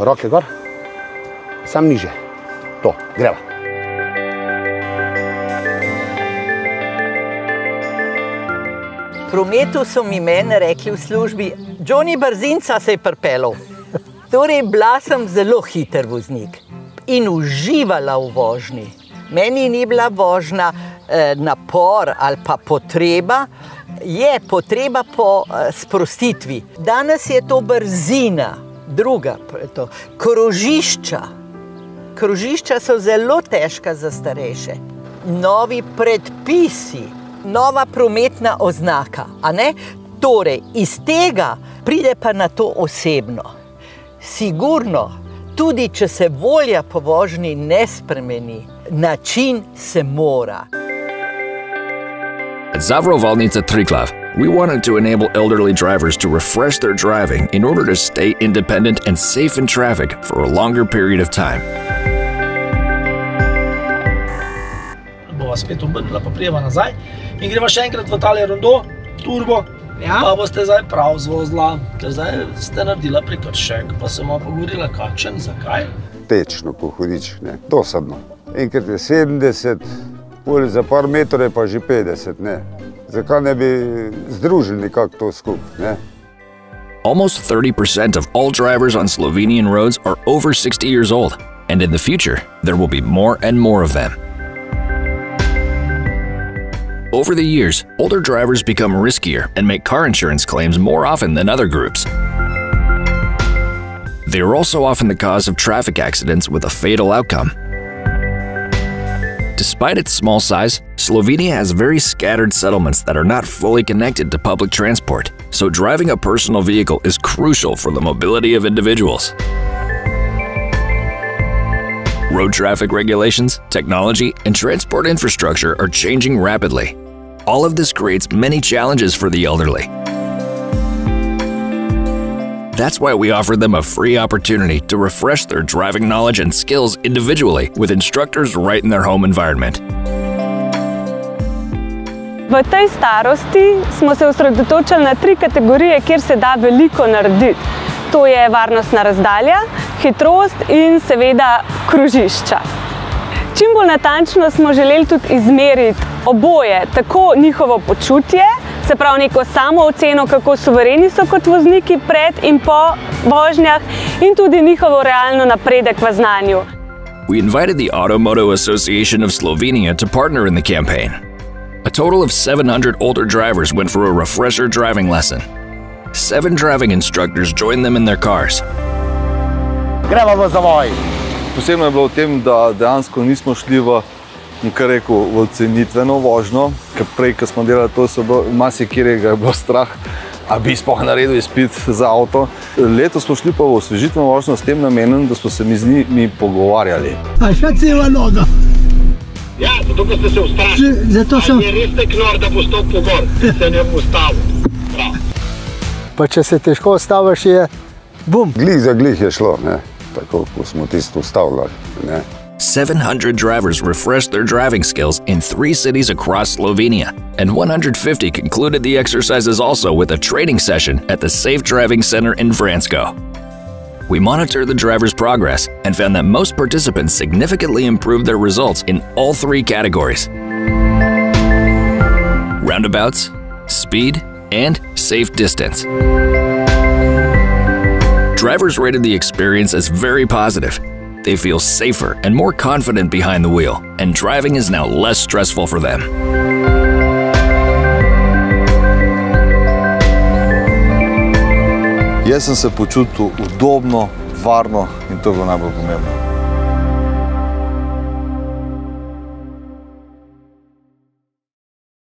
Roke gor, sam niže. To, greva. V prometu so mi meni rekli v službi, Johnny Brzinca se je pripeljal. Torej, bila sem zelo hiter voznik in uživala v vožnji. Meni ni bila vožnja napor ali pa potreba, je potreba po sprostitvi. Danes je to brzina, druga, krožišča. Krožišča so zelo težka za starejše. Novi predpisi, nova prometna oznaka, a ne? Torej, iz tega pride pa na to osebno. Sigurno, tudi če se volja po vožnji ne spremeni, način se mora. At Zavarovalnica Triglav, we wanted to enable elderly drivers to refresh their driving in order to stay independent and safe in traffic for a longer period of time. Bova spet obrnila, pa prijeva nazaj in greva še enkrat v tale rondo, turbo, pa boste zdaj prav zvozila, ker zdaj ste naredila prekršek, pa se bomo pogovorila, kakšen, zakaj? Tečno po hudičih, ne, dosadno. Enkrat je 70, za par metrov je pa že 50, ne. Zakaj ne bi združili nekako to skupaj, ne? Almost 30% of all drivers on Slovenian roads are over 60 years old, and in the future, there will be more and more of them. Over the years, older drivers become riskier and make car insurance claims more often than other groups. They are also often the cause of traffic accidents with a fatal outcome. Despite its small size, Slovenia has very scattered settlements that are not fully connected to public transport, so driving a personal vehicle is crucial for the mobility of individuals. Road traffic regulations, technology, and transport infrastructure are changing rapidly. All of this creates many challenges for the elderly. That's why we offer them a free opportunity to refresh their driving knowledge and skills individually with instructors right in their home environment. V tej starosti smo se osredotočili na 3 kategorije, kjer se da veliko narediti. To je varnostna razdalja, hitrost in seveda krožišča. Čim bolj natančno smo želeli tudi izmeriti oboje, tako njihovo počutje, se pravi neko samooceno, kako suvereni so kot vozniki pred in po vožnjah in tudi njihovo realno napredek v znanju. We invited the Automotive Association of Slovenia to partner in the campaign. A total of 700 older drivers went for a refresher driving lesson. 7 driving instructors joined them in their cars. Greva v zavoj. Posebno je bilo v tem, da dejansko nismo šli v ocenitveno vožnjo, ker prej, ko smo delali to, so bilo marsikjerega je bilo strah, a bi sploh naredil izpit za avto. Letos smo šli pa v osvežitveno vožnjo s tem namenom, da smo se mi z njimi pogovarjali. A še cela noga. Ja, zato, ko ste se ustrašili. Ali je res tek nor, da bo stopil gor, se ne bo ustavil. Pa če se težko ustaviš, je bum. Glih za glih je šlo, ne, tako ko smo tisto ustavljali, ne. 700 drivers refreshed their driving skills in 3 cities across Slovenia, and 150 concluded the exercises also with a training session at the Safe Driving Center in Vransko. We monitored the drivers' progress and found that most participants significantly improved their results in all 3 categories: roundabouts, speed, and safe distance. Drivers rated the experience as very positive. They feel safer and more confident behind the wheel, and driving is now less stressful for them. Jaz sem se počutil udobno, varno in to je bilo najbolj pomembno.